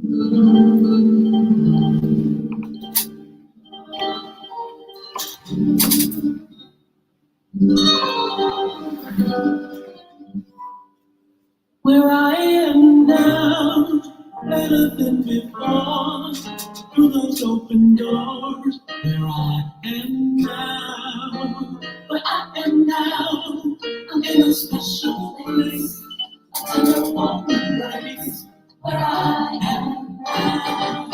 Where I am now, better than before, through those open doors. Where I am now, where I am now, I'm in a special place, a tender warm embrace. Where I am now.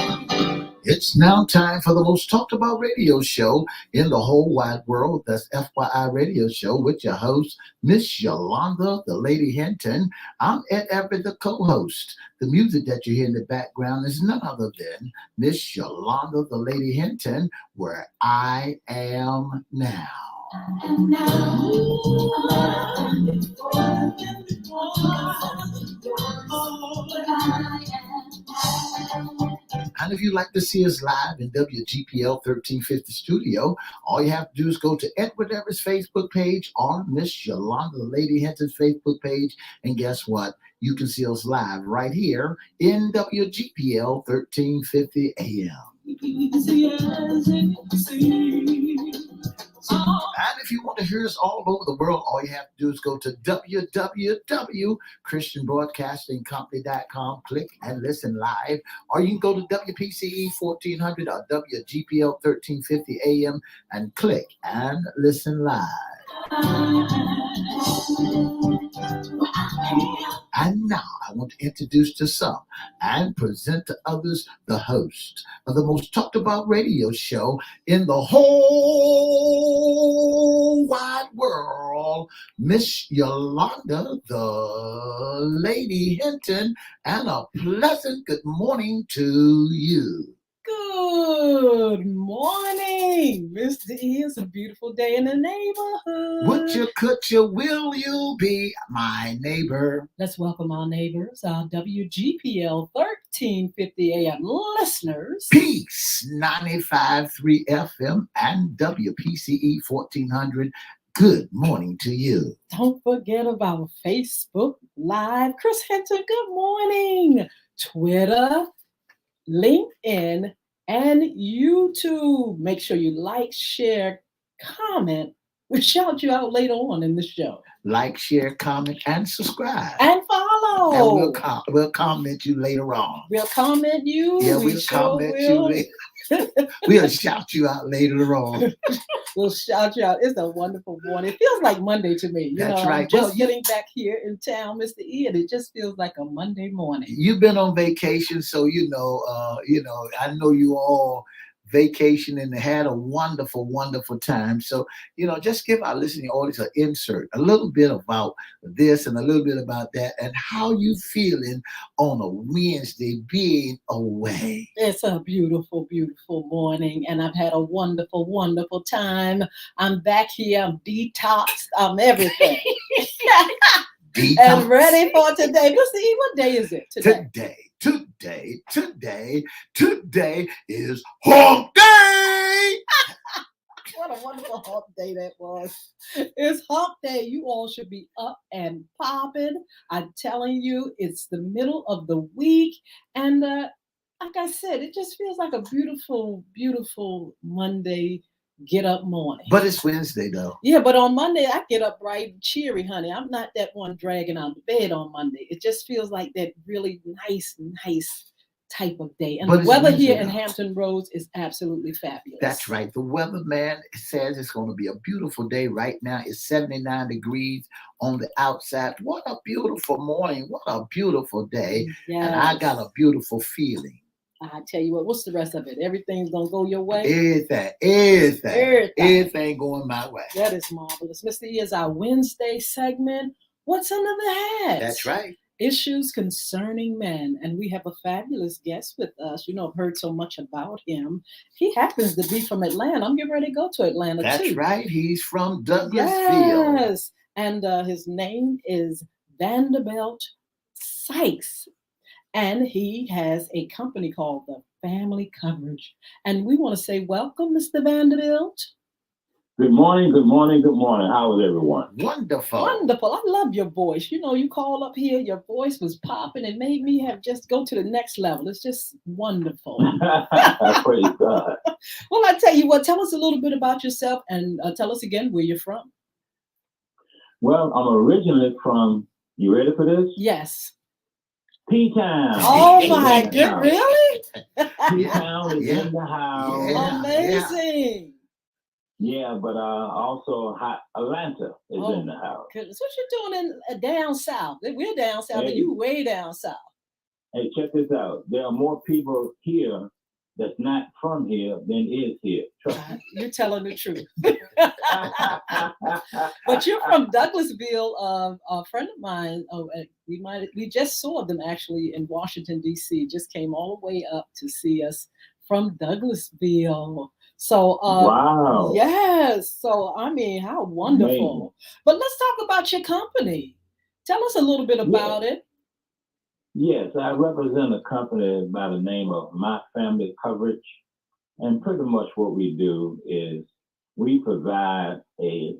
It's now time for the most talked about radio show in the whole wide world. That's FYI Radio Show with your host, Miss Yolanda, the Lady Hinton. I'm Ed Everett, the co-host. The music that you hear in the background is none other than Miss Yolanda, the Lady Hinton, where I am now. And now, and if you'd like to see us live in WGPL 1350 studio, all you have to do is go to Edward Everett's Facebook page or Miss Yolanda, the Lady Hinton's Facebook page, and guess what? You can see us live right here in WGPL 1350 AM. And if you want to hear us all over the world, all you have to do is go to www.christianbroadcastingcompany.com, click and listen live. Or you can go to WPCE 1400 or WGPL 1350 AM and click and listen live. And now I want to introduce to some and present to others the host of the most talked about radio show in the whole wide world, Miss Yolanda, the Lady Hinton, and a pleasant good morning to you. Good morning, Mr. E. It's a beautiful day in the neighborhood. Would you, could you, will you be my neighbor? Let's welcome our neighbors, our WGPL 1350 AM listeners. Peace, 95.3 FM and WPCE 1400. Good morning to you. Don't forget about Facebook Live. Chris Hinton, good morning. Twitter, LinkedIn, and YouTube. Make sure you like, share, comment. We'll shout you out later on in the show. Like, share, comment, and subscribe. And follow. And we'll comment you later on. We'll comment you. Yeah, we'll comment you later. We'll shout you out later on. We'll shout you out. It's a wonderful morning. It feels like Monday to me. That's right. I'm just getting back here in town, Mr. E, and it just feels like a Monday morning. You've been on vacation, so I know you all vacation and had a wonderful, wonderful time. So, just give our listening audience an insert, a little bit about this and a little bit about that, and how you feeling on a Wednesday being away. It's a beautiful, beautiful morning, and I've had a wonderful, wonderful time. I'm back here. I'm detoxed. I'm everything. Detox. And ready for today. Mr. E, what day is it today? Today is hump day. What a wonderful hump day that was. It's hump day. You all should be up and popping. I'm telling you, it's the middle of the week. And like I said, it just feels like a beautiful, beautiful Monday get up morning. But it's Wednesday though. Yeah, but on Monday I get up bright and cheery, honey. I'm not that one dragging out the bed on Monday. It just feels like that really nice type of day. And the weather here in Hampton Roads is absolutely fabulous. That's right. The weatherman says it's going to be a beautiful day. Right now it's 79 degrees on the outside. What a beautiful morning. What a beautiful day. Yes. And I got a beautiful feeling. I tell you what, what's the rest of it? Everything's going to go your way? Everything going my way. That is marvelous. Mr. E is our Wednesday segment. What's under the hat? That's right. Issues concerning men. And we have a fabulous guest with us. I've heard so much about him. He happens to be from Atlanta. I'm getting ready to go to Atlanta too. That's right. He's from Douglasville. Yes. And his name is Vanderbilt Sykes. And he has a company called the Family Coverage. And we want to say welcome, Mr. Vanderbilt. Good morning, good morning, good morning. How is everyone? Wonderful. Wonderful. I love your voice. You know, you called up here, your voice was popping. It made me have just go to the next level. It's just wonderful. Praise God. Well, I tell you what, tell us a little bit about yourself and tell us again where you're from. Well, I'm originally from, you ready for this? Yes. P-Town. Oh Is my in the god, house. really? P-Town is in the house. Yeah. Amazing. Yeah, but also Atlanta is Oh in the house. goodness. What you doing in down south? We're down south, but Hey, you way down south. hey, check this out. There are more people here that's not from here than is here. Trust me. You're telling the truth. But you're from Douglasville. A friend of mine, we just saw them actually in Washington D.C. Just came all the way up to see us from Douglasville. So Wow. yes. So I mean, how Amazing. wonderful. But let's talk about your company. Tell us a little bit Yes. about it. Yes, I represent a company by the name of My Family Coverage. And pretty much what we do is we provide a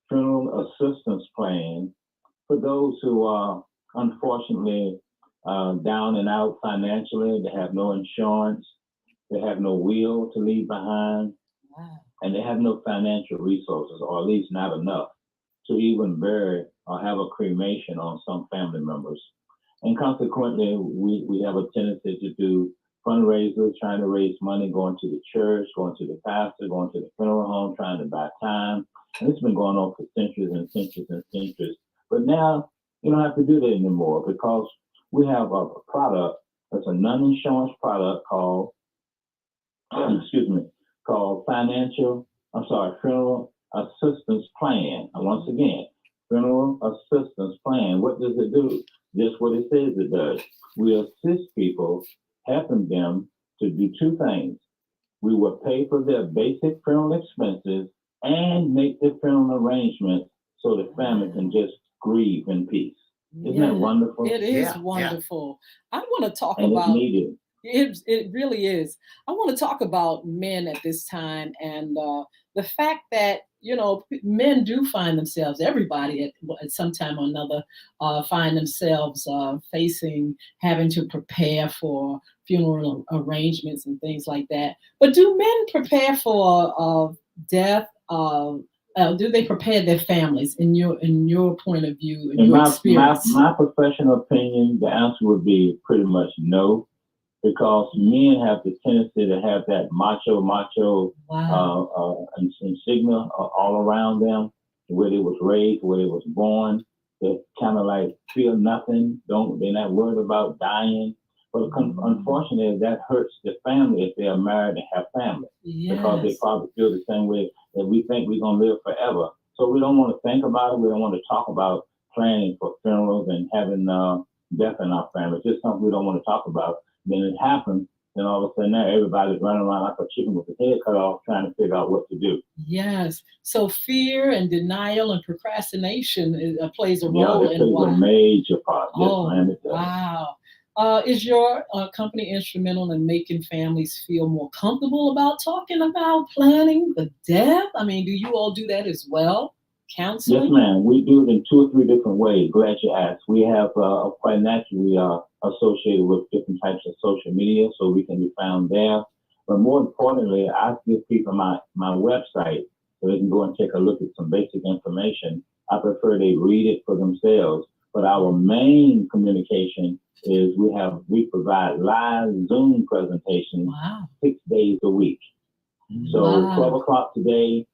funeral assistance plan for those who are unfortunately down and out financially. They have no insurance, they have no will to leave behind, Wow. and they have no financial resources, or at least not enough, to even bury or have a cremation on some family members. And consequently, we have a tendency to do fundraisers, trying to raise money, going to the church, going to the pastor, going to the funeral home, trying to buy time. And it's been going on for centuries and centuries and centuries. But now you don't have to do that anymore because we have a product that's a non-insurance product called, excuse me, called funeral assistance plan. And once again, funeral assistance plan. What does it do? Just what it says it does. We assist people, helping them to do two things. We will pay for their basic funeral expenses and make the funeral arrangements so the family can just grieve in peace. Isn't that wonderful? It is Yeah, yeah. wonderful. I want to talk And it's about needed. it really is. I want to talk about men at this time and the fact that men do find themselves, everybody at some time or another, find themselves facing having to prepare for funeral arrangements and things like that. But do men prepare for death? Do they prepare their families in your point of view, in In your my experience? my professional opinion, the answer would be pretty much no, because men have the tendency to have that macho Wow. insignia all around them, where they was raised, where they was born. They kind of like feel nothing. They're not worried about dying. But unfortunately, that hurts the family if they are married and have family, because they Yes. probably feel the same way that we think we're gonna live forever. So we don't want to think about it. We don't want to talk about planning for funerals and having death in our family. It's just something we don't want to talk about. Then it happens, then all of a sudden now everybody's running around like a chicken with his head cut off, trying to figure out what to do. Yes. So fear and denial and procrastination plays a Yeah, role it in plays a why. major part. Yes, Oh, man, it does. wow. Is your company instrumental in making families feel more comfortable about talking about planning the death? I mean, do you all do that as well? Yes, Counseling? ma'am. We do it in 2 or 3 different ways. Glad you asked. We have quite naturally associated with different types of social media, so we can be found there. But more importantly, I give people my website so they can go and take a look at some basic information. I prefer they read it for themselves. But our main communication is we provide live Zoom presentations Wow. 6 days a week. So 12 Wow. o'clock today,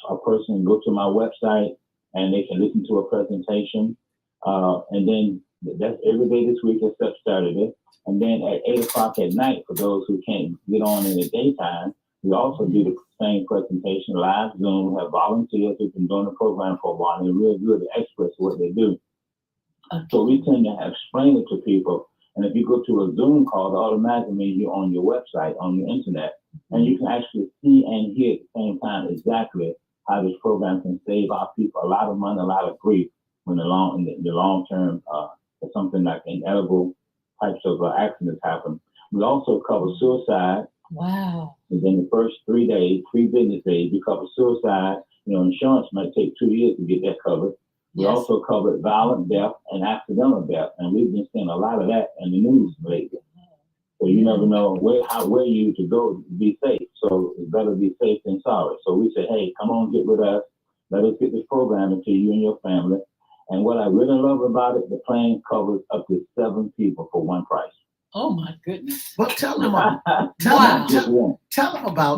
a person can go to my website and they can listen to a presentation. And then that's every day this week except Saturday. And then at 8 o'clock at night, for those who can't get on in the daytime, we also do the same presentation live Zoom. We have volunteers who've been doing the program for a while. They're really good, the experts at what they do. So we tend to explain it to people. And if you go to a Zoom call, it automatically means you're on your website, on your internet, and you can actually see and hear at the same time exactly how this program can save our people a lot of money, a lot of grief when the long term, something like inevitable types of accidents happen. We also cover suicide. Wow. Within the first 3 days, 3 business days, we cover suicide. Insurance might take 2 years to get that covered. We Yes. also covered violent death and accidental death, and we've been seeing a lot of that in the news lately. So you never know where you to go to be safe. So it's better to be safe than sorry. So we say, hey, come on, get with us. Let us get this program into you and your family. And what I really love about it, the plan covers up to 7 people for one price. Oh my goodness. Well, tell them about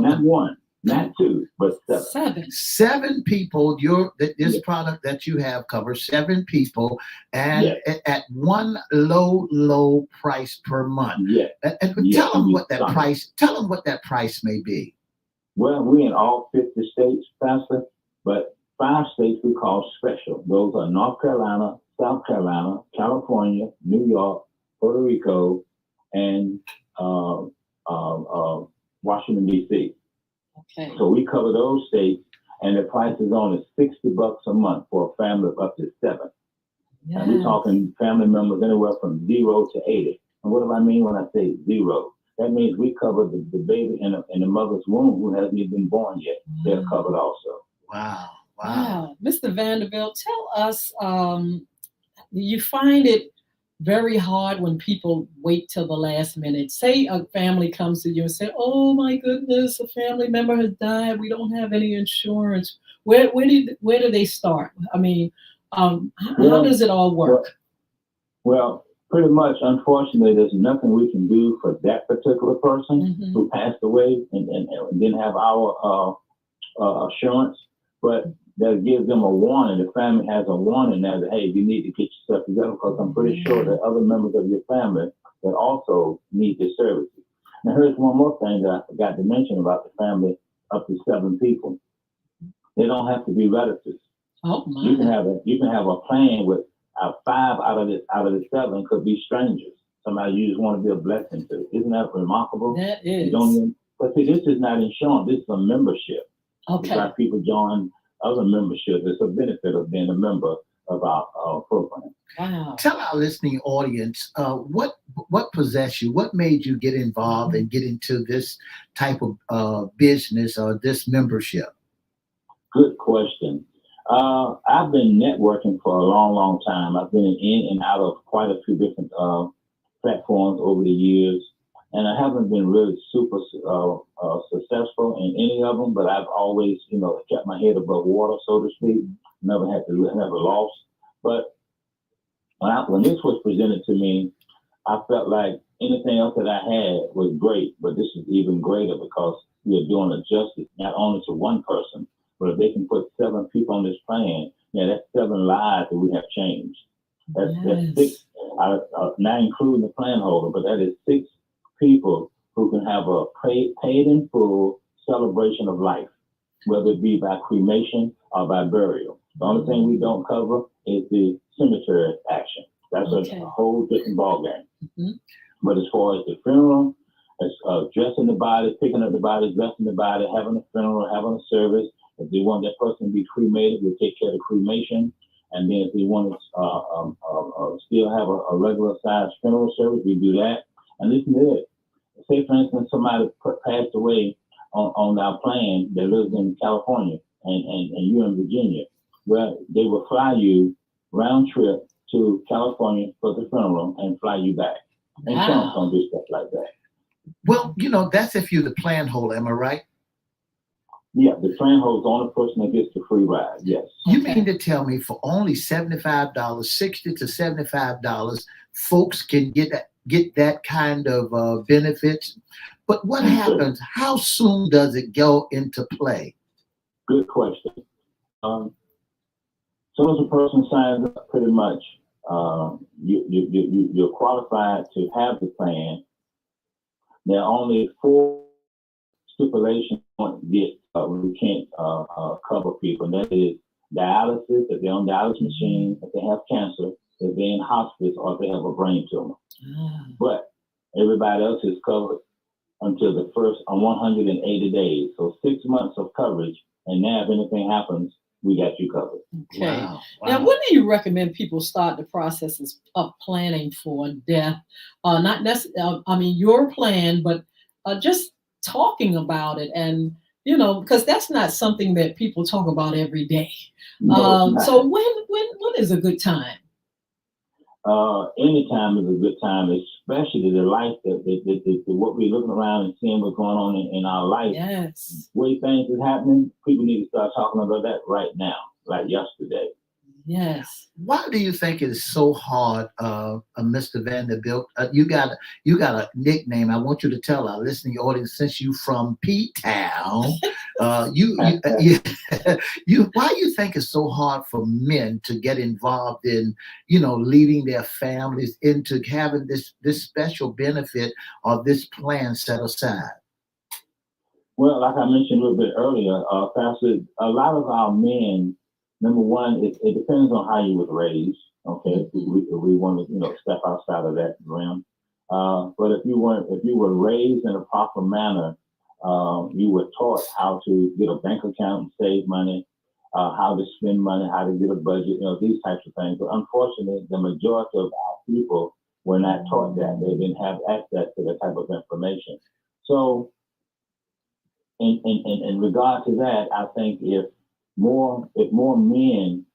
not one, not 2, but 7. 7 people. This product that you have covers 7 people, and at one low price per month. And tell them what that price. Tell them what that price may be. Well, we're in all 50 states, Pastor, but 5 states we call special. Those are North Carolina, South Carolina, California, New York, Puerto Rico, and Washington, D.C. Okay. So we cover those states, and the price is only $60 a month for a family of up to 7. Yes. And we're talking family members anywhere from 0 to 80. And what do I mean when I say 0? That means we cover the baby in the mother's womb who hasn't even been born yet. They're covered also. Wow. Mr. Vanderbilt, tell us, you find it very hard when people wait till the last minute. Say a family comes to you and say, oh my goodness, a family member has died. We don't have any insurance. Where do they start? I mean, how does it all work? Well, pretty much, unfortunately, there's nothing we can do for that particular person who passed away and didn't have our assurance. But that gives them a warning. The family has a warning now that, hey, you need to get yourself together, because I'm pretty sure that other members of your family that also need this services. Now, here's one more thing that I forgot to mention about the family up to 7 people. They don't have to be relatives. Oh my. You can have a plan with 5 out of the 7 could be strangers. Somebody you just want to be a blessing to. Isn't that remarkable? That is. But see, this is not insurance. This is a membership. Okay. Why people join other memberships. It's a benefit of being a member of our program. Wow. Tell our listening audience what possessed you, what made you get involved and get into this type of business or this membership. Good question. I've been networking for a long time. I've been in and out of quite a few different platforms over the years, and I haven't been really super successful in any of them, but I've always, kept my head above water, so to speak. Never lost. But when this was presented to me, I felt like anything else that I had was great, but this is even greater because we are doing a justice not only to one person, but if they can put 7 people on this plan, that's 7 lives that we have changed. That's 6, not including the plan holder, but that is 6 people who can have a paid in full celebration of life, whether it be by cremation or by burial. The only thing we don't cover is the cemetery action. That's a whole different ballgame. But as far as the funeral, as dressing the body, picking up the body, dressing the body, having a funeral, having a service. If they want that person to be cremated, we'll take care of the cremation. And then if they want to still have a regular size funeral service, we do that. And listen to this. Say, for instance, somebody passed away on our plan that lives in California and you're in Virginia. Well, they will fly you round trip to California for the funeral and fly you back. Insurance don't do stuff like that. Well, that's if you're the plan holder, am I right? Yeah, the plan holder is the only person that gets the free ride, yes. You mean to tell me for only $75, $60 to $75, folks can get that kind of benefits? But what happens? How soon does it go into play? Good question. So as a person signs up, pretty much, you're qualified to have the plan. There are only 4 stipulations we can't cover people, and that is dialysis, if they're on dialysis machine, if they have cancer, if they're in hospice, or if they have a brain tumor. But everybody else is covered until the first 180 days. So 6 months of coverage, and now if anything happens, we got you covered. Okay. Wow. Now, when do you recommend people start the processes of planning for death? Not necessarily, your plan, but just talking about it, and because that's not something that people talk about every day. No, So when is a good time? Anytime is a good time, especially the life that what we're looking around and seeing what's going on in our life. Yes. The way things is happening, people need to start talking about that right now, like yesterday. Yes. Why do you think it is so hard, Mr. Vanderbilt? You got a nickname. I want you to tell our listening audience, since you from P-Town, why you think it's so hard for men to get involved in, leading their families into having this special benefit or this plan set aside? Well, like I mentioned a little bit earlier, Pastor, a lot of our men, number one, it depends on how you was raised. Okay, if we want to, step outside of that realm. But if you were raised in a proper manner, you were taught how to get a bank account and save money, how to spend money, how to get a budget, these types of things. But unfortunately, the majority of our people were not taught that. They didn't have access to that type of information. So, in regard to that, I think if more men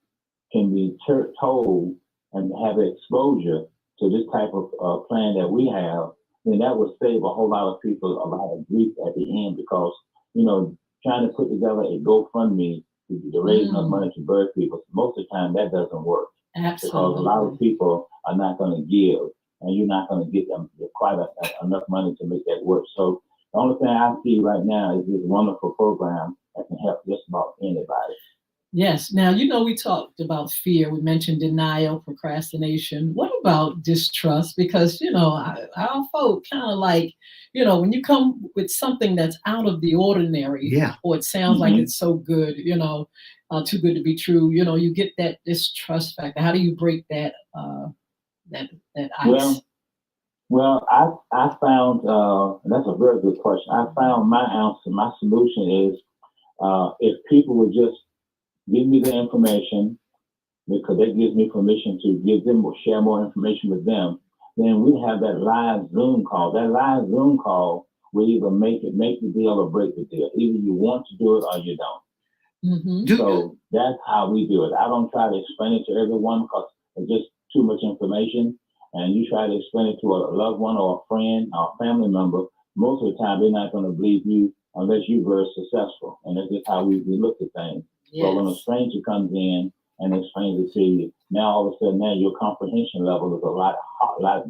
can be told and have exposure to this type of plan that we have, then that would save a whole lot of people a lot of grief at the end, because trying to put together a GoFundMe to raise enough money to birth people, most of the time that doesn't work. Absolutely. Because a lot of people are not going to give, and you're not going to get them quite enough money to make that work. So the only thing I see right now is this wonderful program that can help just about anybody. Yes. Now, we talked about fear. We mentioned denial, procrastination. What about distrust? Because, our folk kind of like, when you come with something that's out of the ordinary, or it sounds like it's so good, too good to be true, you get that distrust factor. How do you break that ice? Well, I found, and that's a very good question. I found my answer, my solution is, if people would just give me the information, because that gives me permission to give them or share more information with them, then we have that live Zoom call. That live Zoom call will either make the deal or break the deal. Either you want to do it or you don't. Mm-hmm. So that's how we do it. I don't try to explain it to everyone because it's just too much information. And you try to explain it to a loved one or a friend or a family member, most of the time they're not going to believe you unless you're very successful. And that's just how we look at things. Yes. So when a stranger comes in and explains it to you, now all of a sudden now your comprehension level is a lot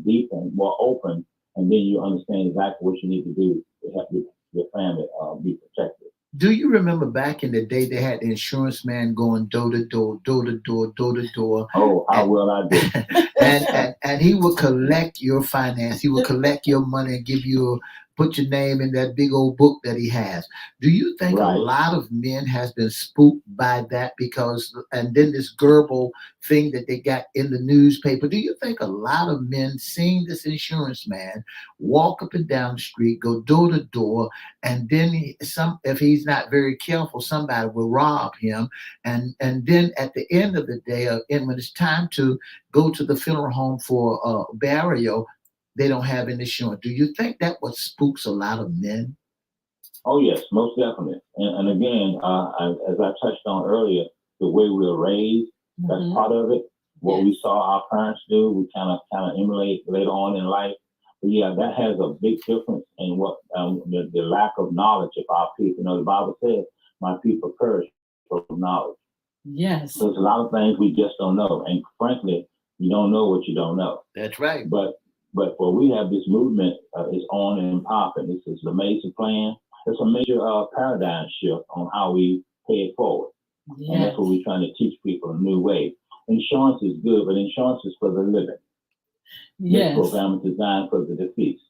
deeper and more open, and then you understand exactly what you need to do to help your family be protected. Do you remember back in the day they had the insurance man going door to door, door to door, door to door? Oh, how well I did. and he would collect your finance. He would collect your money and put your name in that big old book that he has. Do you think a lot of men has been spooked by that and then this Gerbil thing that they got in the newspaper? Do you think a lot of men seeing this insurance man walk up and down the street, go door to door, and then if he's not very careful, somebody will rob him, and then at the end of the day, and when it's time to go to the funeral home for burial, they don't have any insurance? Do you think that what spooks a lot of men? Oh, yes, most definitely. And again, as I touched on earlier, the way we were raised, that's part of it. What we saw our parents do, we kind of emulate later on in life. But yeah, that has a big difference in what the lack of knowledge of our people. The Bible says, "My people perish for knowledge." Yes. So there's a lot of things we just don't know, and frankly, you don't know what you don't know. That's right. But what we have, this movement is on and popping. This is an amazing plan. It's a major paradigm shift on how we pay it forward. Yes. And that's what we're trying to teach people, a new way. Insurance is good, but insurance is for the living. Yes. This program is designed for the deceased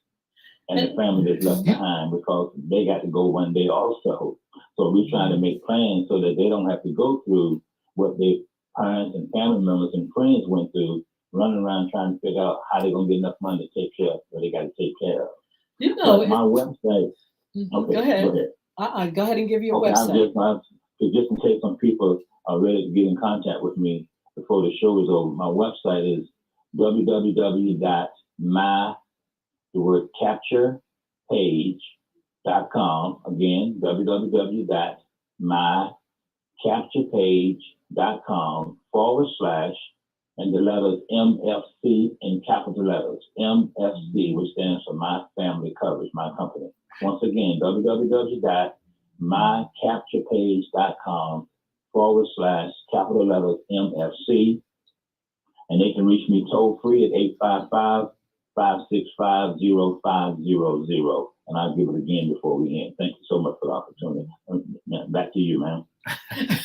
and the family that's left behind, because they got to go one day also. So we're trying to make plans so that they don't have to go through what their parents and family members and friends went through, running around trying to figure out how they're going to get enough money to take care of what they got to take care of. My website. Okay, go ahead. Go ahead and give your website. Just in case some people are ready to get in contact with me before the show is over, my website is www.capturepage.com. Again, www.mycapturepage.com/ and the letters MFC in capital letters. MFC, which stands for My Family Coverage, my company. Once again, www.mycapturepage.com/ capital letters MFC. And they can reach me toll free at 855-565-0500. And I'll give it again before we end. Thank you so much for the opportunity. Back to you, ma'am.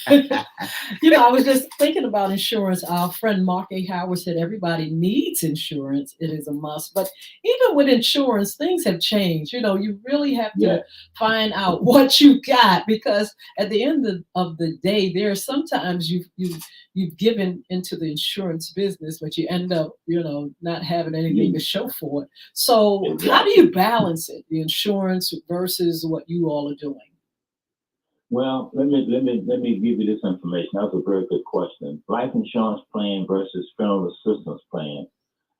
I was just thinking about insurance. Our friend Mark A. Howard said everybody needs insurance. It is a must. But even with insurance, things have changed. You really have to find out what you got, because at the end of the day, there are sometimes you've given into the insurance business, but you end up, not having anything to show for it. So how do you balance it, the insurance versus what you all are doing? Well, let me give you this information. That was a very good question. Life insurance plan versus funeral assistance plan.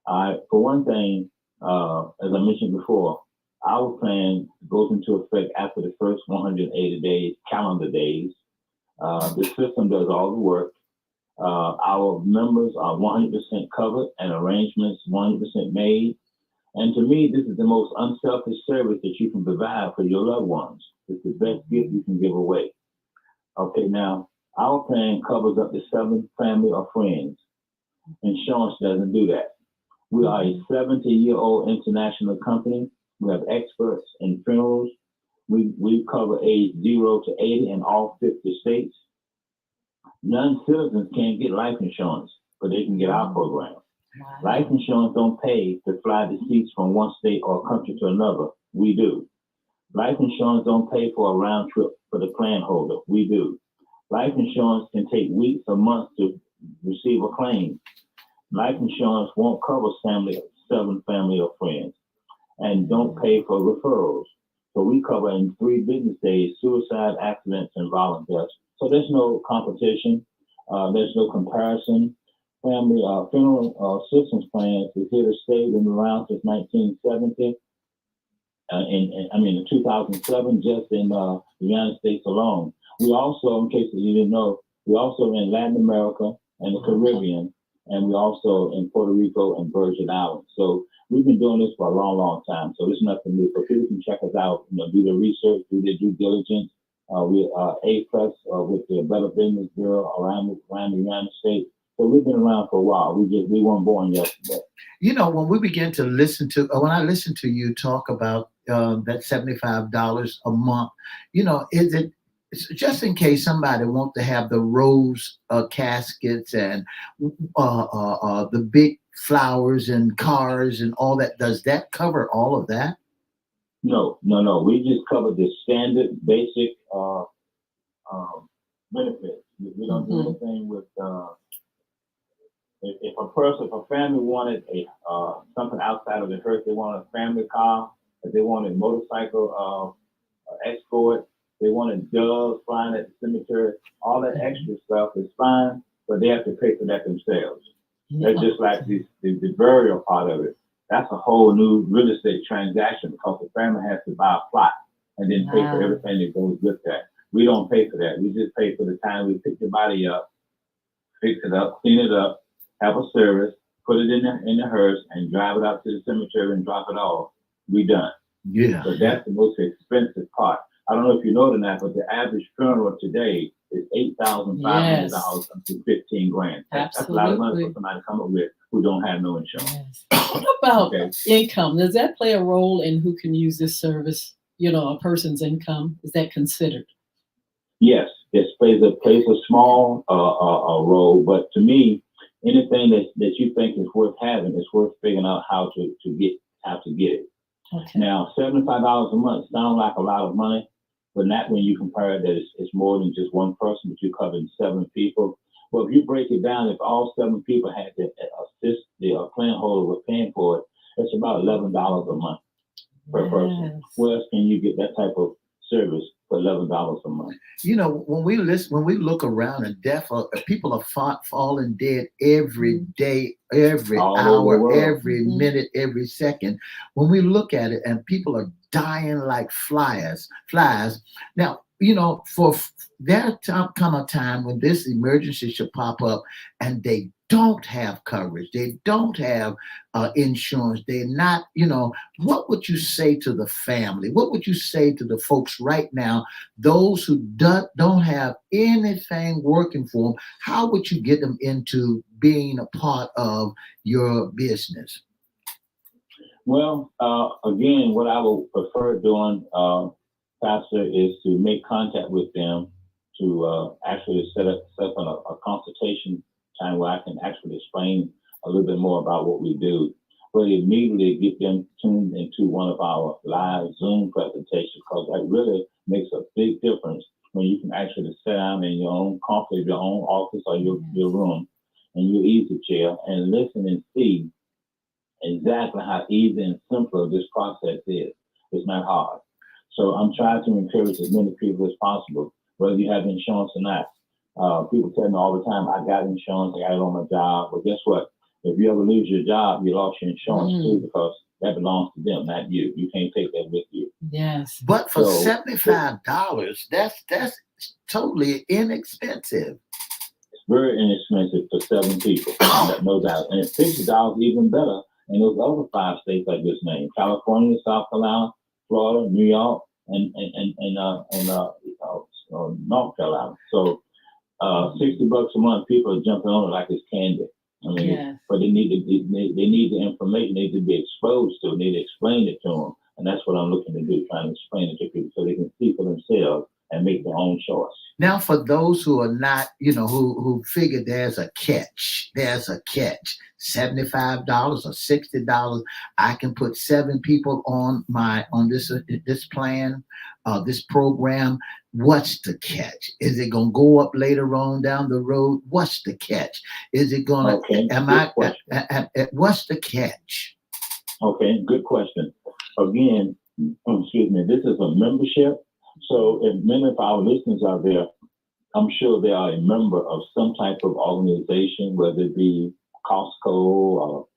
For one thing, as I mentioned before, our plan goes into effect after the first 180 days, calendar days. The system does all the work. Our members are 100% covered and arrangements 100% made. And to me, this is the most unselfish service that you can provide for your loved ones. It's the best gift you can give away. Okay, now, our plan covers up to 7 family or friends. Insurance doesn't do that. We are a 70-year-old international company. We have experts in funerals. We cover age 0 to 80 in all 50 states. Non-citizens can't get life insurance, but they can get our program. Wow. Life insurance don't pay to fly deceased from one state or country to another. We do. Life insurance don't pay for a round trip for the plan holder. We do. Life insurance can take weeks or months to receive a claim. Life insurance won't cover 7 family or friends, and don't pay for referrals. So we cover in 3 business days suicide, accidents, and violent deaths. So there's no competition. There's no comparison. Family funeral assistance plans is here to stay. Been around since 1970. In 2007, just in the United States alone. We also, in case you didn't know, we also in Latin America and the Caribbean, and we also in Puerto Rico and Virgin Islands. So we've been doing this for a long, long time. So there's nothing new. So people can check us out, do their research, do their due diligence. We are A+ with the Better Business Bureau around the United States. So we've been around for a while. We weren't born yesterday. When we begin to when I listen to you talk about that $75 a month, is it just in case somebody wants to have the rose caskets and the big flowers and cars and all that? Does that cover all of that? No. We just cover the standard basic benefits. We don't do anything with. If a family wanted something outside of the hearse, they wanted a family car, if they wanted a motorcycle escort, they wanted doves flying at the cemetery, all that extra stuff is fine, but they have to pay for that themselves. That's just like the burial part of it. That's a whole new real estate transaction because the family has to buy a plot and then pay for everything that goes with that. We don't pay for that. We just pay for the time we pick the body up, fix it up, clean it up, have a service, put it in the hearse, and drive it out to the cemetery and drop it off. We done. Yeah. But that's the most expensive part. I don't know if you know it or not, but the average funeral today is $8,500 up to $15,000. That's a lot of money for somebody to come up with who don't have no insurance. Yes. What about income? Does that play a role in who can use this service? A person's income, is that considered? Yes, this plays a small role, but to me, anything that you think is worth having, it's worth figuring out how to get it. Okay. Now, $75 a month sounds like a lot of money, but not when you compare it that it's more than just one person, but you're covering 7 people. Well, if you break it down, if all 7 people had to assist the plan holder with paying for it, it's about $11 a month per person. Where else can you get that type of service for $11 a month? When we look around, and people are falling dead every day, every hour, every minute, every second. When we look at it, and people are dying like flies. Now, for there come a time when this emergency should pop up and they don't have coverage. They don't have insurance. They're not, what would you say to the family? What would you say to the folks right now, those who don't have anything working for them? How would you get them into being a part of your business? Well, again, what I would prefer doing, Pastor, is to make contact with them to actually set up a consultation time where I can actually explain a little bit more about what we do, but immediately get them tuned into one of our live Zoom presentations, because that really makes a big difference when you can actually sit down in your own comfort of your own office or your room and your easy chair and listen and see exactly how easy and simple this process is. It's not hard. So I'm trying to encourage as many people as possible, whether you have insurance or not. People tell me all the time, I got insurance, I got it on my job. But guess what? If you ever lose your job, you lost your insurance too, because that belongs to them, not you. You can't take that with you. Yes. But for $75, that's totally inexpensive. It's very inexpensive for 7 people, no doubt. And $50 even better in those other 5 states I just named: California, South Carolina, Florida, New York, and North Carolina. So $60 a month, people are jumping on it like it's candy. I mean, but they need the information, they need to be exposed to, they need to explain it to them, and that's what I'm looking to do, trying to explain it to people so they can see for themselves and make their own choice. Now, for those who are not, who figure there's a catch, $75 or $60, I can put 7 people on this plan, this program. What's the catch? Is it going to go up later on down the road? What's the catch? Is it going to? Okay. What's the catch? Okay, good question. Again, excuse me. This is a membership. So if many of our listeners are there, I'm sure they are a member of some type of organization, whether it be Costco or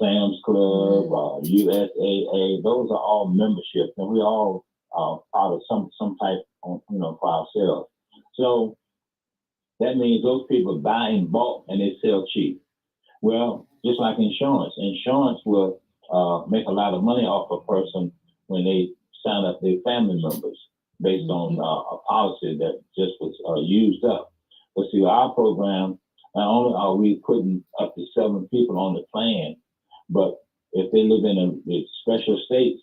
Sam's Club or USAA. Those are all memberships, and we all are part of some type, for ourselves. So that means those people buy in bulk and they sell cheap. Well, just like insurance will make a lot of money off a person when they sign up their family members based on a policy that just was used up. But see, our program, not only are we putting up to 7 people on the plan, but if they live in a special states,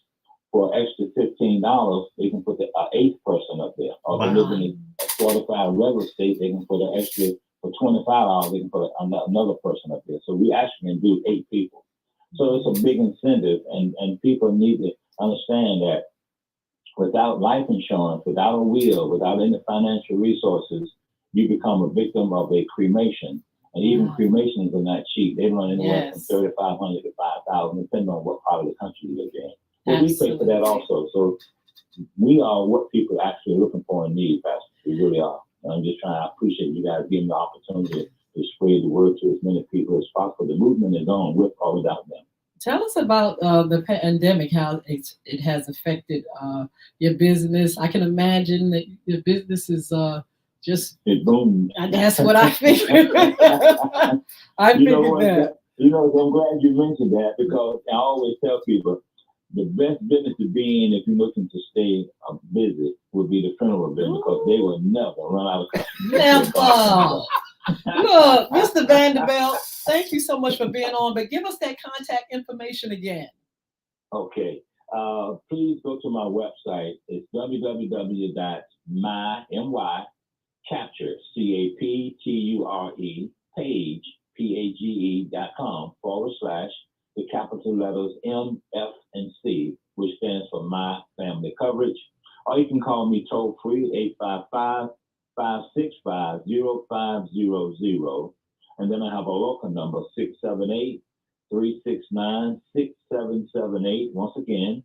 for extra $15, they can put the 8th person up there. Or if they live in a 45 regular state, they can put an extra, for $25, they can put another person up there. So we actually can do 8 people. So it's a big incentive, and people need to understand that without life insurance, without a will, without any financial resources, you become a victim of a cremation. And even cremations are not cheap. They run anywhere from $3,500 to $5,000, depending on what part of the country you live in. But we pay for that also. So we are what people are actually looking for and need, Pastor. We really are. And I'm just trying to appreciate you guys giving the opportunity to spread the word to as many people as possible. The movement is on with or without them. Tell us about the pandemic, how it has affected your business. I can imagine that your business is just... It boomed. That's what I figured. I figured that. I'm glad you mentioned that, because I always tell people the best business to be in if you're looking to stay busy would be the funeral business, because they will never run out of customers. Never. Look, Mr. Vanderbilt, thank you so much for being on, but give us that contact information again. Okay. Please go to my website. It's www.mycapture, CAPTURE, page, PAGE.com / the capital letters M, F, and C, which stands for My Family Coverage. Or you can call me toll free, 855-565-0500. And then I have a local number, 678-369-6778. Once again,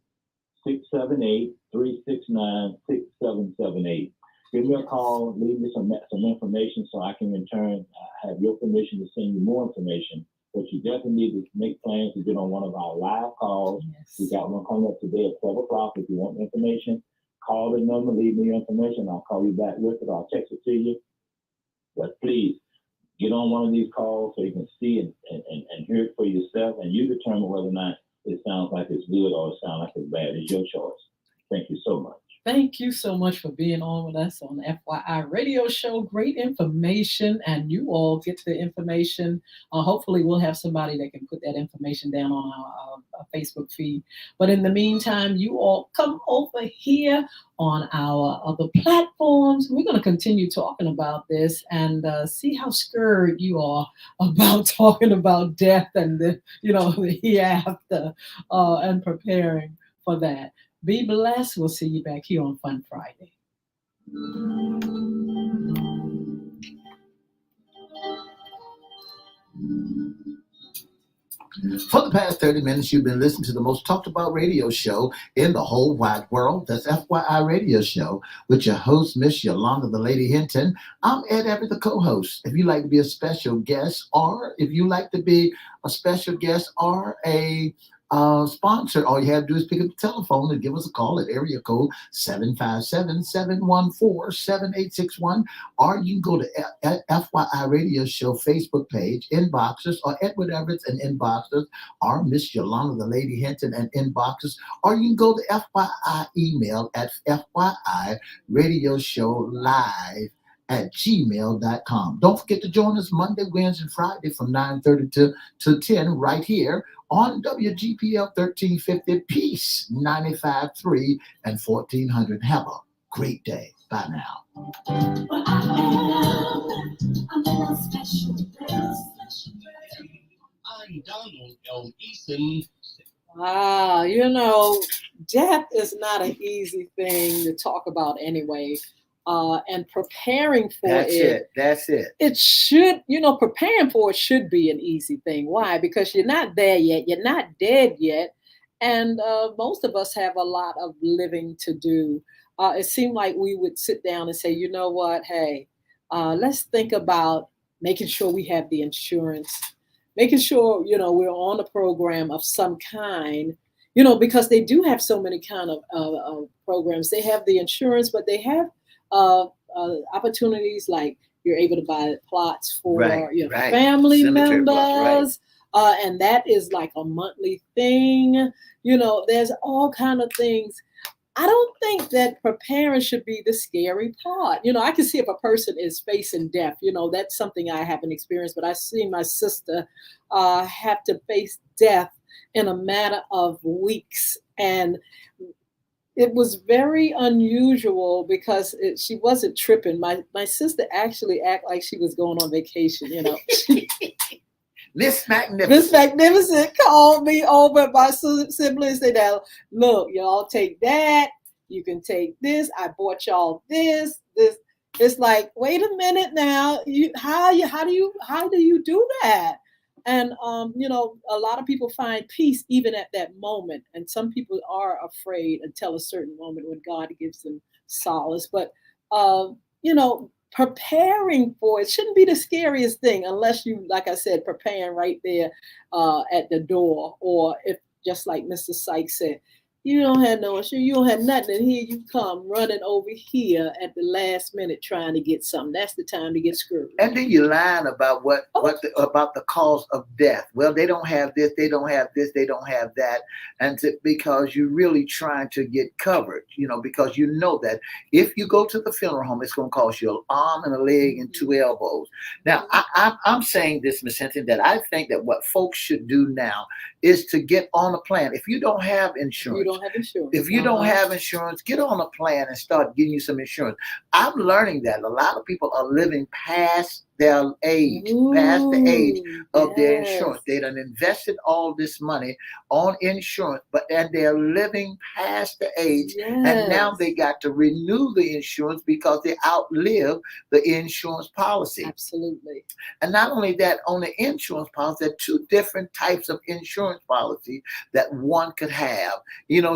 678-369-6778. Give me a call, leave me some information so I can in turn have your permission to send you more information But you definitely need to make plans to get on one of our live calls. Yes. We got one coming up today at 12 o'clock. If you want information, call the number, leave me your information. I'll call you back with it. I'll text it to you. But please get on one of these calls so you can see and hear it for yourself, and you determine whether or not it sounds like it's good or it sounds like it's bad. It's your choice. Thank you so much. Thank you so much for being on with us on the FYI radio show. Great information, and you all get the information. Hopefully, we'll have somebody that can put that information down on our Facebook feed. But in the meantime, you all come over here on our other platforms. We're going to continue talking about this and see how scared you are about talking about death and the hereafter and preparing for that. Be blessed. We'll see you back here on Fun Friday. For the past 30 minutes, you've been listening to the most talked about radio show in the whole wide world. That's FYI Radio Show with your host, Miss Yolanda, the Lady Hinton. I'm Ed Everett, the co-host. If you'd like to be a special guest, or if you like to be a special guest or a sponsor, all you have to do is pick up the telephone and give us a call at area code 757-714-7861, or you can go to FYI Radio Show Facebook page, inboxes, or Edward Everett and inboxes, or Miss Yolanda, the Lady Hinton and inboxes, or you can go to FYI email at FYI Radio Show Live at gmail.com. Don't forget to join us Monday, Wednesday, and Friday from 9:30 to 10 right here on WGPL 1350 Peace 95.3 and 1400. Have a great day. Bye now. But I am a special I'm Donald L. Eason. Wow, death is not an easy thing to talk about anyway. And preparing for That's it. It should, preparing for it should be an easy thing. Why? Because you're not there yet. You're not dead yet. And most of us have a lot of living to do. It seemed like we would sit down and say, you know what? Hey, let's think about making sure we have the insurance, making sure, we're on a program of some kind, because they do have so many kind of programs. They have the insurance, but they have opportunities like you're able to buy plots for your family Cemetery members, plots, and that is like a monthly thing. There's all kind of things. I don't think that preparing should be the scary part. I can see if a person is facing death, that's something I haven't experienced, but I see my sister have to face death in a matter of weeks. And it was very unusual because she wasn't tripping. My sister actually acted like she was going on vacation, Miss Magnificent. Miss Magnificent called me over. My siblings said, "Now, look, y'all take that. You can take this. I bought y'all this. It's like, wait a minute now. How do you do that?" And a lot of people find peace even at that moment, and some people are afraid until a certain moment when God gives them solace. But preparing for it shouldn't be the scariest thing, unless you, like I said, preparing right there at the door, or if, just like Mr. Sykes said, you don't have no insurance, you don't have nothing, and here you come running over here at the last minute trying to get something. That's the time to get screwed. And then you lying about about the cause of death. Well, they don't have this, they don't have this, they don't have that, because you're really trying to get covered. Because that if you go to the funeral home, it's going to cost you an arm and a leg and 2 elbows. Now, I'm saying this, Ms. Hinton, that I think that what folks should do now is to get on a plan. If you don't have insurance, if you don't have insurance, get on a plan and start getting you some insurance. I'm learning that a lot of people are living past their age, past the age of their insurance. They done invested all this money on insurance, and they're living past the age, and now they got to renew the insurance because they outlive the insurance policy. Absolutely. And not only that, on the insurance policy, there are 2 different types of insurance policy that one could have.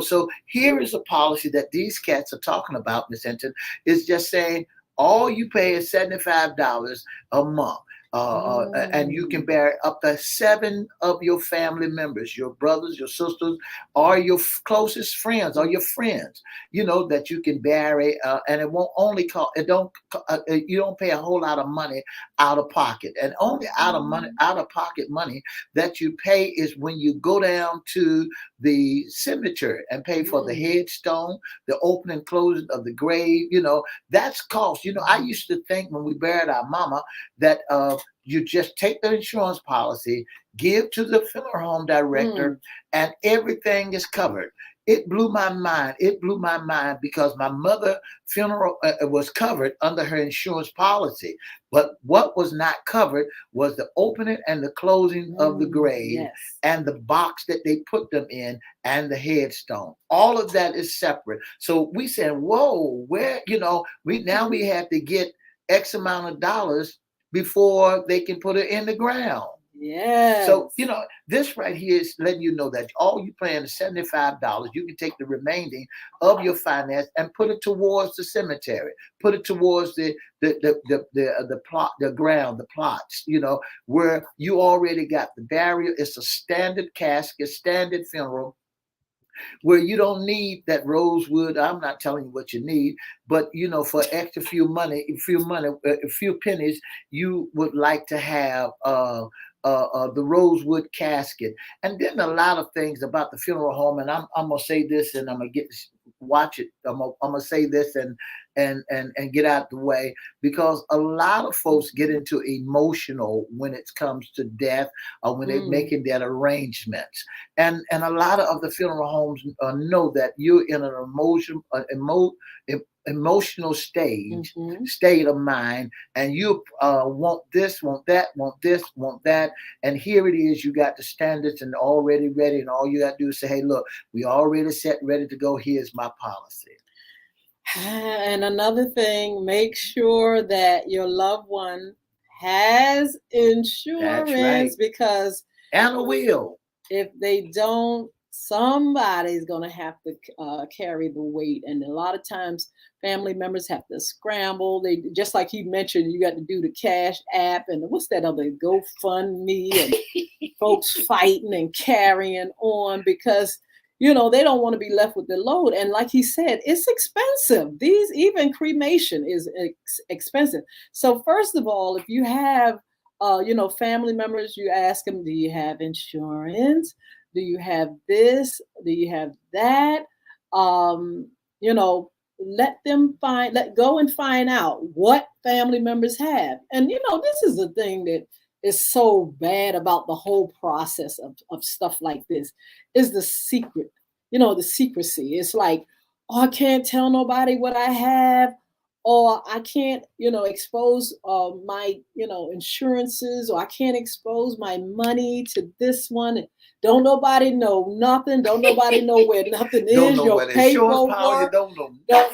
So here is a policy that these cats are talking about, Ms. Hinton, is just saying all you pay is $75 a month. And you can bury up to 7 of your family members, your brothers, your sisters, or your closest friends, or your friends. That you can bury, and it won't only cost. It don't. You don't pay a whole lot of money out of pocket, and only out of pocket money that you pay is when you go down to the cemetery and pay for the headstone, the opening and closing of the grave. That's cost. I used to think when we buried our mama that you just take the insurance policy, give to the funeral home director, and everything is covered. It blew my mind. It blew my mind because my mother's funeral was covered under her insurance policy. But what was not covered was the opening and the closing of the grave, and the box that they put them in, and the headstone. All of that is separate. So we said, whoa, where, we have to get X amount of dollars before they can put it in the ground. Yeah. So, this right here is letting you know that all you paying is $75. You can take the remaining of your finance and put it towards the cemetery, put it towards the plot, the ground, the plots, where you already got the burial. It's a standard casket, standard funeral, where you don't need that rosewood. I'm not telling you what you need, but for extra few pennies, you would like to have the rosewood casket. And then a lot of things about the funeral home. And I'm gonna say this, and I'm gonna watch it. I'm gonna say this and get out the way, because a lot of folks get into emotional when it comes to death, or when they're making that arrangements. And a lot of the funeral homes know that you're in an emotional state of mind, and you want this, want that, want this, want that, and here it is. You got the standards and already ready, and all you got to do is say, hey, look, we already set ready to go. Here's my policy. And another thing, make sure that your loved one has insurance. That's right. Because and a will. If they don't, somebody's going to have to carry the weight. And a lot of times family members have to scramble. They, just like you mentioned, you got to do the Cash App and what's that other, GoFundMe, and folks fighting and carrying on because they don't want to be left with the load. And like he said, it's expensive. Even cremation is expensive. So first of all, if you have, family members, you ask them, do you have insurance? Do you have this? Do you have that? Let go and find out what family members have. And, this is the thing that is so bad about the whole process of stuff like this is the secret, the secrecy. It's like, oh, I can't tell nobody what I have, or I can't, expose my, insurances, or I can't expose my money to this one. Don't nobody know nothing. Don't nobody know where nothing is. Don't know Your paperwork. Don't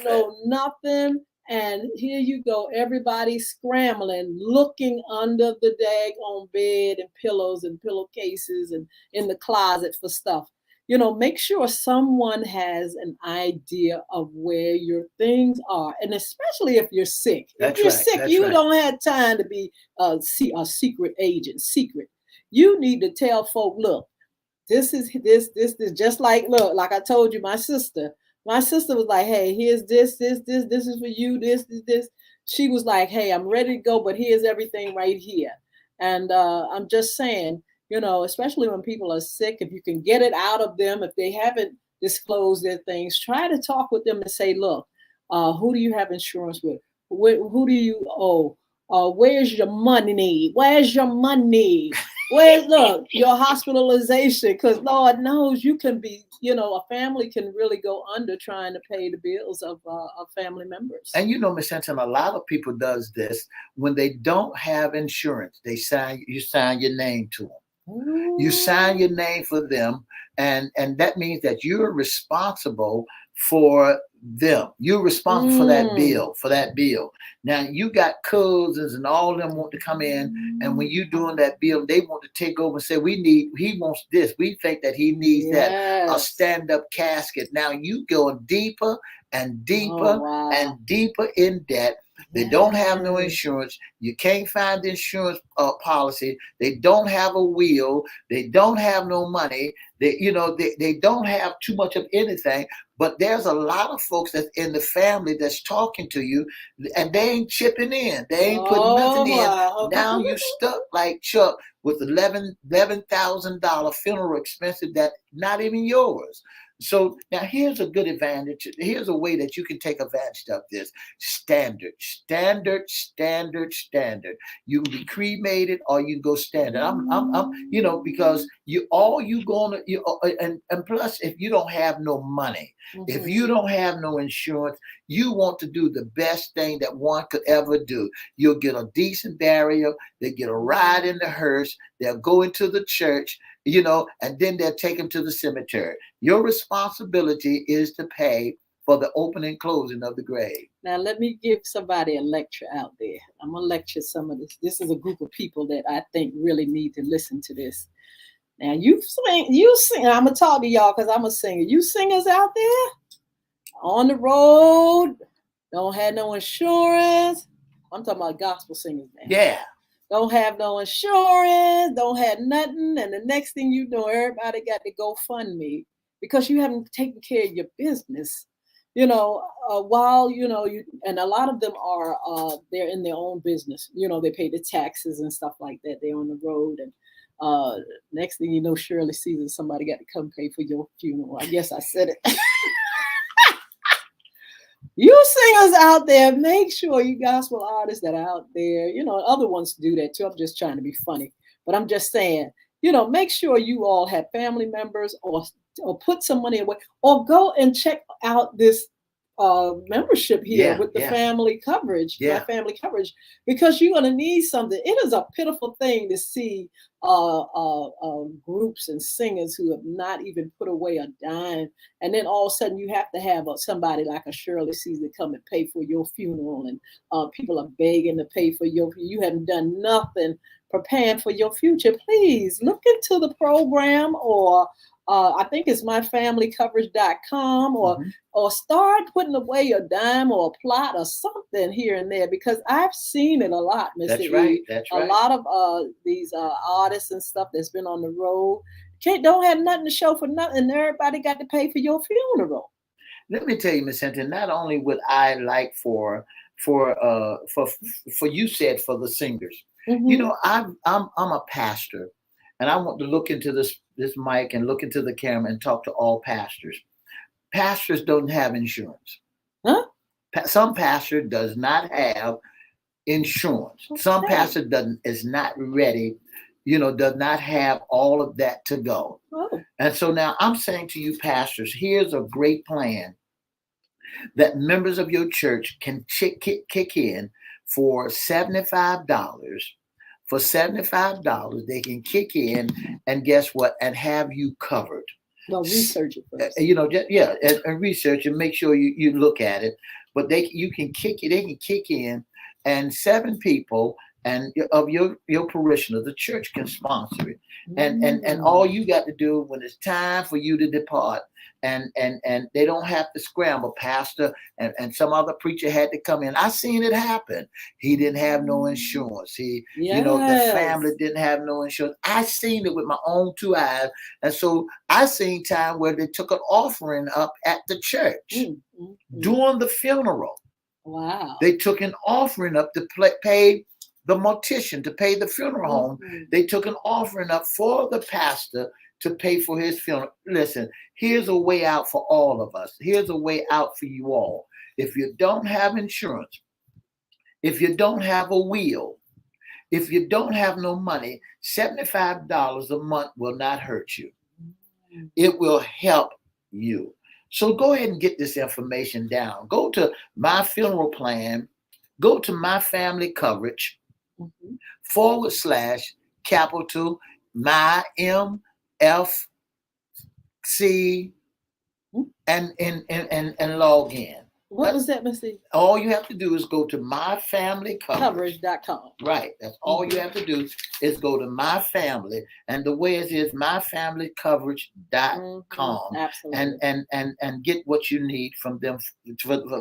know nothing. And here you go, everybody scrambling, looking under the daggone bed and pillows and pillowcases and in the closet for stuff. Make sure someone has an idea of where your things are. And especially if you're sick. If you're sick, you don't have time to be a secret agent, secret. You need to tell folk, look, this is just like, look, like I told you, my sister was like, hey, here's this is for you, this. She was like, hey, I'm ready to go, but here's everything right here. And I'm just saying, especially when people are sick, if you can get it out of them, if they haven't disclosed their things, try to talk with them and say, look, who do you have insurance with? Who do you owe? Where's your money? Where's your money? Look, your hospitalization, because Lord knows you can be, a family can really go under trying to pay the bills of family members. And Miss Hinton, a lot of people does this when they don't have insurance. You sign your name to them. Ooh. You sign your name for them, and that means that you're responsible for them. You're responsible for that bill. Now you got cousins and all of them want to come in, and when you're doing that bill, they want to take over and say, he wants this. We think that he needs that, a stand-up casket. Now you go deeper and deeper and deeper in debt. They don't have no insurance. You can't find the insurance policy. They don't have a will. They don't have no money. They don't have too much of anything. But there's a lot of folks that's in the family that's talking to you, and they ain't chipping in. They ain't putting nothing in. Now you stuck like Chuck with $11,000 funeral expenses that not even yours. So now here's a good advantage. Here's a way that you can take advantage of this. Standard. You can be cremated or you can go standard. Because and plus if you don't have no money, if you don't have no insurance, you want to do the best thing that one could ever do. You'll get a decent burial. They get a ride in the hearse. They'll go into the church, and then they'll take them to the cemetery. Your responsibility is to pay for the opening and closing of the grave. Now, let me give somebody a lecture out there. I'm going to lecture some of this. This is a group of people that I think really need to listen to this. Now, you sing. I'm going to talk to y'all because I'm a singer. You singers out there on the road, don't have no insurance. I'm talking about gospel singers now. Yeah. Don't have no insurance, don't have nothing. And the next thing you know, everybody got to GoFundMe because you haven't taken care of your business. And a lot of them are, they're in their own business. They pay the taxes and stuff like that. They're on the road. And next thing you know, Shirley season, somebody got to come pay for your funeral. I guess I said it. You singers out there, make sure you gospel artists that are out there, other ones do that too. I'm just trying to be funny, but I'm just saying, make sure you all have family members or put some money away or go and check out this membership here with the family coverage, family coverage, because you're going to need something. It is a pitiful thing to see groups and singers who have not even put away a dime, and then all of a sudden you have to have somebody like a Shirley Caesar come and pay for your funeral, and people are begging to pay for you haven't done nothing preparing for your future. Please look into the program, or I think it's myfamilycoverage.com, or start putting away a dime or a plot or something here and there, because I've seen it a lot, Mr. That's E. right. That's right. A lot of these artists and stuff that's been on the road don't have nothing to show for nothing. Everybody got to pay for your funeral. Let me tell you, Miss Hinton, not only would I like for you said for the singers, I'm a pastor, and I want to look into this mic and look into the camera and talk to all pastors. Pastors don't have insurance. Huh? Some pastor does not have insurance. Okay. Some pastor is not ready, does not have all of that to go. Oh. And so now I'm saying to you pastors, here's a great plan that members of your church can kick in for $75. For $75, they can kick in and guess what? And have you covered. Well, research it first. And research and make sure you look at it. But they can kick in, and 7 people and of your parishioner, the church can sponsor it. And all you got to do when it's time for you to depart, and they don't have to scramble. Pastor and some other preacher had to come in. I seen it happen. He didn't have no insurance. The family didn't have no insurance. I seen it with my own 2 eyes. And so I seen time where they took an offering up at the church during the funeral. Wow. They took an offering up to pay the mortician, to pay the funeral home. They took an offering up for the pastor to pay for his funeral. Listen, here's a way out for all of us. Here's a way out for you all. If you don't have insurance, if you don't have a will, if you don't have no money, $75 a month will not hurt you. It will help you. So go ahead and get this information down. Go to my funeral plan, go to my family coverage, /capital my MFC and log in. What was that, Mr. E? All you have to do is go to My Family Coverage. Coverage.com. Right. That's all you have to do is go to My Family, and the way it is myfamilycoverage.com, Absolutely. and get what you need from them,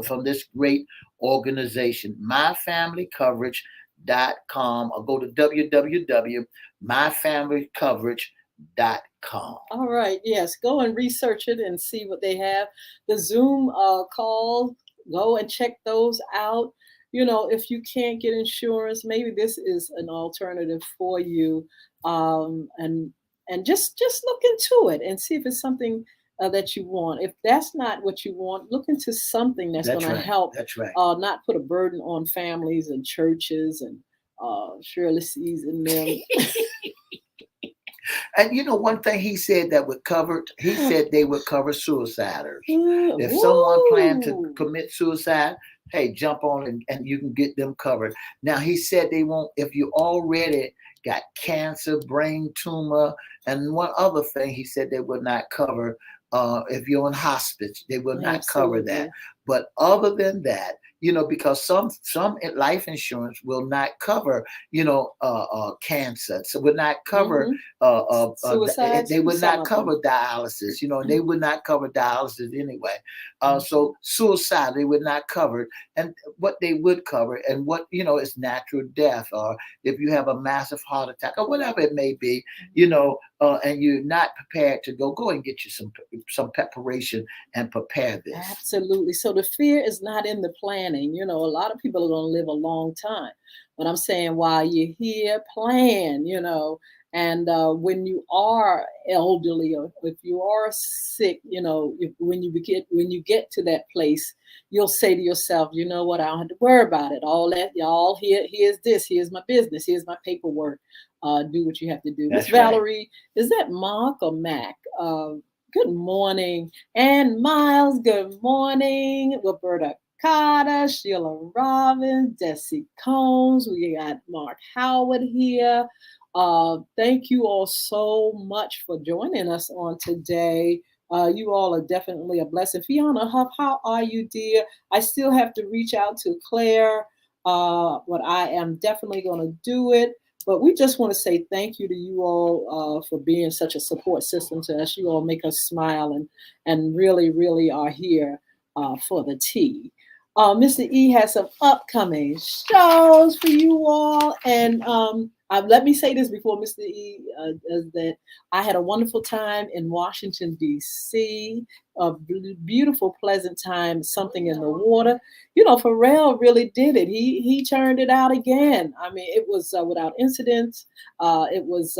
from this great organization, myfamilycoverage.com, or go to www.myfamilycoverage.com. All right. Yes. Go and research it and see what they have. The Zoom calls, go and check those out. If you can't get insurance, maybe this is an alternative for you. And just look into it and see if it's something that you want. If that's not what you want, look into something that's going to help. That's right. Not put a burden on families and churches and Shirley season them. And one thing he said that would cover, he said they would cover suiciders. If someone planned to commit suicide, hey, jump on and you can get them covered. Now, he said they won't, if you already got cancer, brain tumor, and one other thing he said they would not cover, if you're in hospice, they will not cover that. But other than that, because some life insurance will not cover, cancer. So will not cover suicide. They would not cover dialysis, and they would not cover dialysis anyway. So suicide they would not cover, and what they would cover, and what is natural death, or if you have a massive heart attack or whatever it may be, and you're not prepared to go and get you some preparation and prepare this. Absolutely. So the fear is not in the planning. A lot of people are going to live a long time, but I'm saying while you're here, plan. And when you are elderly, or if you are sick, when you get to that place, you'll say to yourself, you know what, I don't have to worry about it. All that, y'all, here's this, here's my business, here's my paperwork. Do what you have to do. Miss Valerie, is that Mark or Mac? Good morning. And Miles, good morning. Roberta Carter, Sheila Robbins, Desi Combs. We got Mark Howard here. Thank you all so much for joining us on today. You all are definitely a blessing. Fiona Huff, how are you, dear? I still have to reach out to Claire, but I am definitely going to do it. But we just want to say thank you to you all for being such a support system to us. You all make us smile and really, really are here for the tea. Mr. E has some upcoming shows for you all. And let me say this before Mr. E does that. I had a wonderful time in Washington, D.C., a beautiful, pleasant time, something in the water. Pharrell really did it. He turned it out again. I mean, it was without incident. It was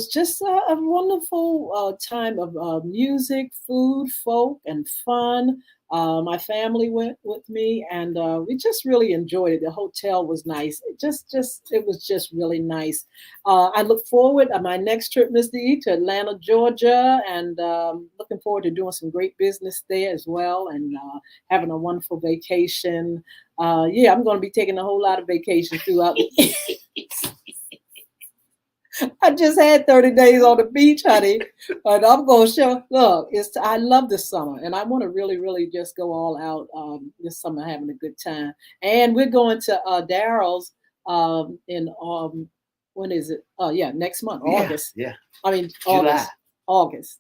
just a wonderful time of music, food, folk, and fun. My family went with me, and we just really enjoyed it. The hotel was nice. It was just really nice. I look forward to my next trip, Mr. E, to Atlanta, Georgia, and looking forward to doing some great business there as well, and having a wonderful vacation. I'm going to be taking a whole lot of vacations throughout the year. I just had 30 days on the beach, honey, and I'm going to show. Look, I love this summer, and I want to really, really just go all out this summer, having a good time. And we're going to Daryl's in when is it? Next month, August. Yeah. I mean, July. August.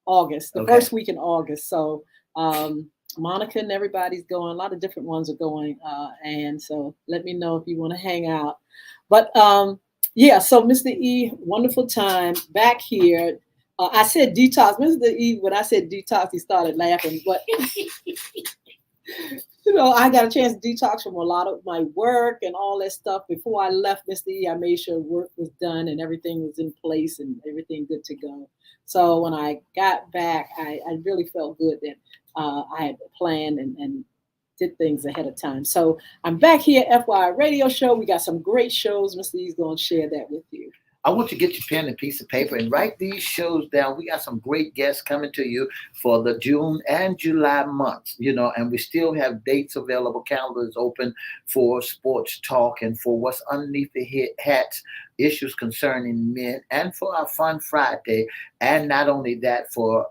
The first week in August. So Monica and everybody's going. A lot of different ones are going, and so let me know if you want to hang out. But so Mr. E, wonderful time back here. I said detox. Mr. E, when I said detox, he started laughing. But I got a chance to detox from a lot of my work and all that stuff. Before I left, Mr. E, I made sure work was done and everything was in place and everything good to go. So when I got back, I really felt good that I had planned and did things ahead of time. So I'm back here at FYI Radio Show. We got some great shows. Mr. E's going to share that with you. I want you to get your pen and piece of paper and write these shows down. We got some great guests coming to you for the June and July months, and we still have dates available. Calendars open for sports talk and for what's underneath the hats, issues concerning men, and for our Fun Friday. And not only that, for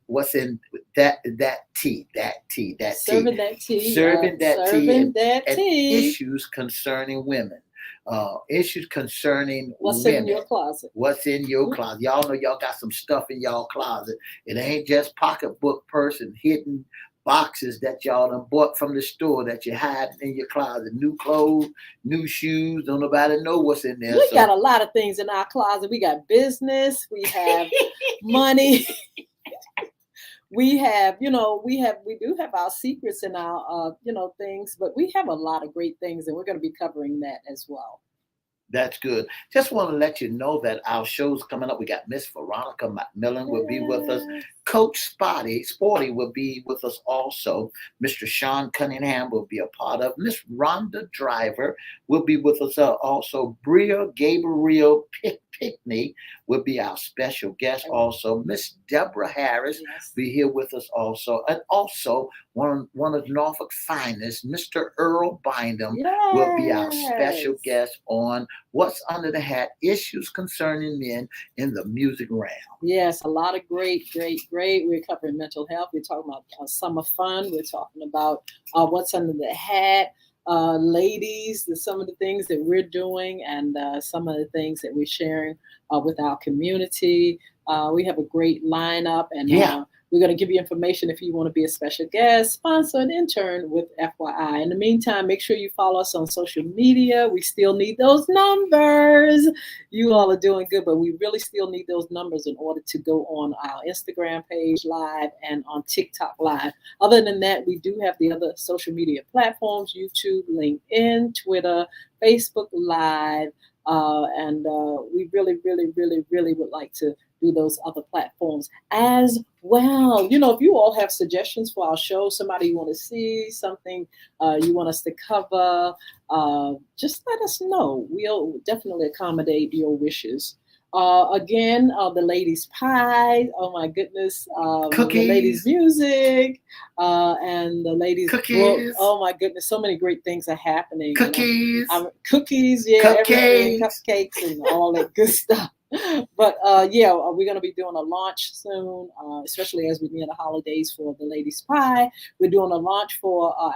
what's in that tea. Serving that tea. Serving that tea serving and, that and tea. issues concerning women. Issues concerning What's women. in your closet? What's in your closet? Y'all know y'all got some stuff in y'all closet. It ain't just pocketbook, purse, and hidden boxes that y'all done bought from the store that you hide in your closet. New clothes, new shoes. Don't nobody know what's in there. We got a lot of things in our closet. We got business. We have money. We have, we do have our secrets and our, things, but we have a lot of great things, and we're going to be covering that as well. That's good. Just want to let you know that our show's coming up. We got Miss Veronica McMillan will be with us. Coach Sporty will be with us also. Mr. Sean Cunningham will be a part of. Miss Rhonda Driver will be with us also. Bria Gabriel Pickney will be our special guest also. Miss Deborah Harris will be here with us also. And also one of Norfolk's finest, Mr. Earl Bynum will be our special guest on What's Under the Hat, Issues Concerning Men in the Music Realm. Yes, a lot of great. We're covering mental health. We're talking about summer fun. We're talking about what's under the hat. Ladies, some of the things that we're doing and some of the things that we're sharing with our community. We have a great lineup, and we're going to give you information if you want to be a special guest, sponsor, and intern with FYI. In the meantime, make sure you follow us on social media. We still need those numbers. You all are doing good, but we really still need those numbers in order to go on our Instagram page live and on TikTok live. Other than that, we do have the other social media platforms, YouTube, LinkedIn, Twitter, Facebook Live, and we really would like to do those other platforms as well. If you all have suggestions for our show, somebody you want to see, something you want us to cover, just let us know. We'll definitely accommodate your wishes. Again, the ladies' pie. Oh my goodness. Cookies. The ladies' music, and the ladies' cookies. book. Oh my goodness. So many great things are happening. Cookies. Cookies. Yeah. Everything, cupcakes and all that good stuff. But we're going to be doing a launch soon, especially as we near the holidays for the ladies' pie. We're doing a launch for our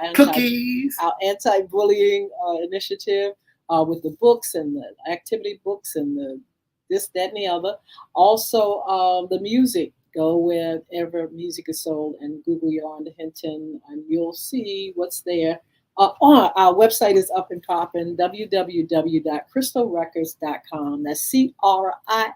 anti-bullying initiative with the books and the activity books and the this, that, and the other. Also, the music. Go wherever music is sold and Google Yolanda Hinton, and you'll see what's there. Our website is up and popping, www.crystalrecords.com. That's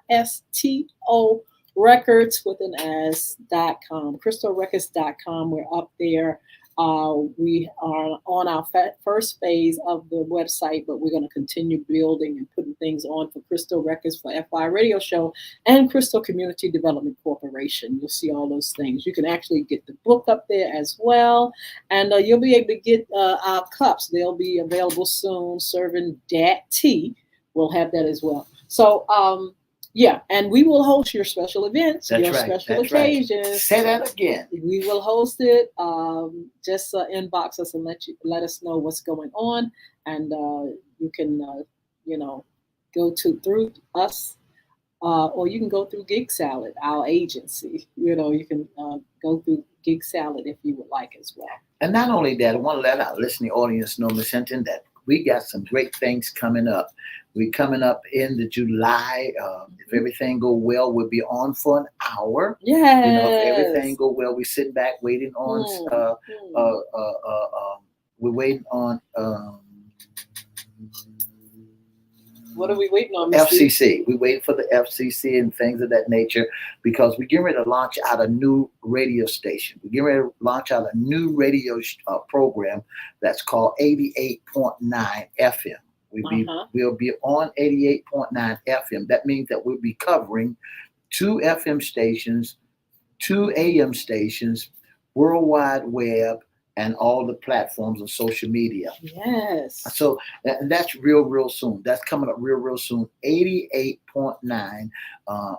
CRISTO records with an S.com. crystalrecords.com. We're up there. We are on our first phase of the website, but we're going to continue building and putting things on for Crystal Records, for FY Radio Show, and Crystal Community Development Corporation. You'll see all those things. You can actually get the book up there as well, and you'll be able to get our cups. They'll be available soon, serving that tea. We'll have that as well. So, and we will host your special events, special occasions. Right. Say that again. We will host it. Just inbox us and let us know what's going on, and you can go through us, or you can go through Gig Salad, our agency. You can go through Gig Salad if you would like as well. And not only that, I want to let our listening audience know, Ms. Hinton, that we got some great things coming up. We're coming up in the July. If everything go well, we'll be on for an hour. Yes. If everything go well, we're sitting back waiting on. We're waiting on. What are we waiting on? FCC. We're waiting for the FCC and things of that nature, because we're getting ready to launch out a new radio station. We're getting ready to launch out a new radio program that's called 88.9 FM. We'll be on 88.9 FM. That means that we'll be covering 2 FM stations, 2 AM stations, World Wide Web, and all the platforms of social media. Yes. So and that's real soon. That's coming up real soon. 88.9.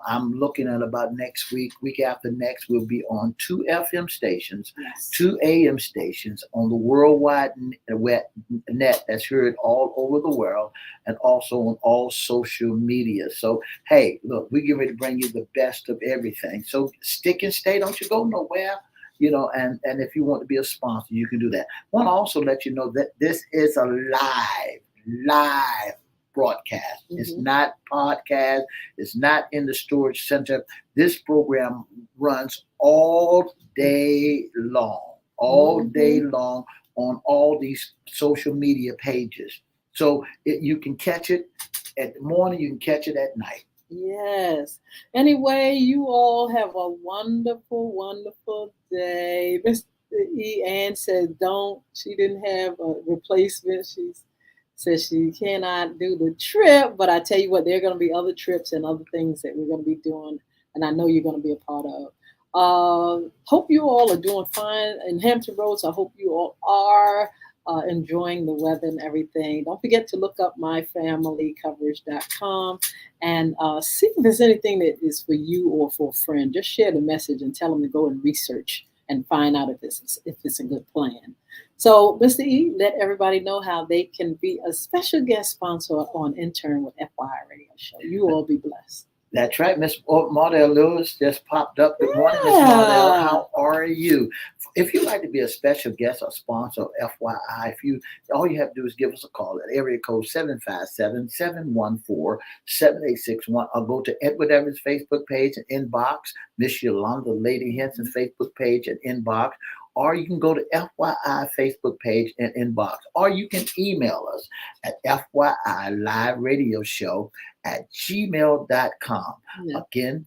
I'm looking at about next week after next, we'll be on 2 FM stations, 2 AM stations on the worldwide net that's heard all over the world, and also on all social media. So, hey, look, we're getting ready to bring you the best of everything. So stick and stay. Don't you go nowhere. and if you want to be a sponsor, you can do that. Want to also let you know that this is a live broadcast. It's not podcast. It's not in the storage center. This program runs all day long, on all these social media pages. So you can catch it at the morning, you can catch it at night. Yes. Anyway, you all have a wonderful, wonderful day. Mr. E. Ann said she didn't have a replacement. She says she cannot do the trip, but I tell you what, there are going to be other trips and other things that we're going to be doing, and I know you're going to be a part of. Hope you all are doing fine in Hampton Roads. I hope you all are enjoying the weather and everything. Don't forget to look up myfamilycoverage.com and see if there's anything that is for you or for a friend. Just share the message and tell them to go and research and find out if it's a good plan. So, Mr. E, let everybody know how they can be a special guest sponsor on Intern with FYI Radio Show. You all be blessed. That's right. Miss Mardell Lewis just popped up. Good morning, Miss Mardell. How are you? If you'd like to be a special guest or sponsor of FYI, all you have to do is give us a call at area code 757-714-7861, or go to Edward Everett's Facebook page and inbox, Miss Yolanda Lady Hinton's Facebook page and inbox, or you can go to FYI Facebook page and inbox, or you can email us at FYILiveRadioShow@gmail.com. Yeah. Again,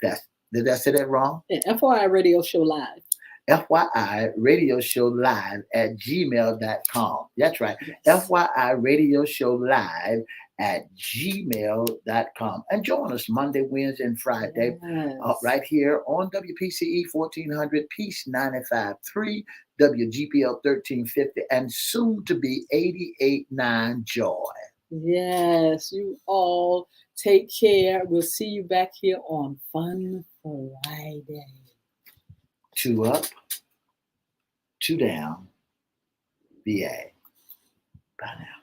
did I say that wrong? Yeah, FYI Radio Show Live. FYI Radio Show Live at gmail.com. That's right. Yes. FYI Radio Show Live at gmail.com. And join us Monday, Wednesday, and Friday right here on WPCE 1400, Peace 95.3, WGPL 1350, and soon to be 88.9 Joy. Yes, you all take care. We'll see you back here on Fun Friday. 2 up, 2 down, VA. Bye now.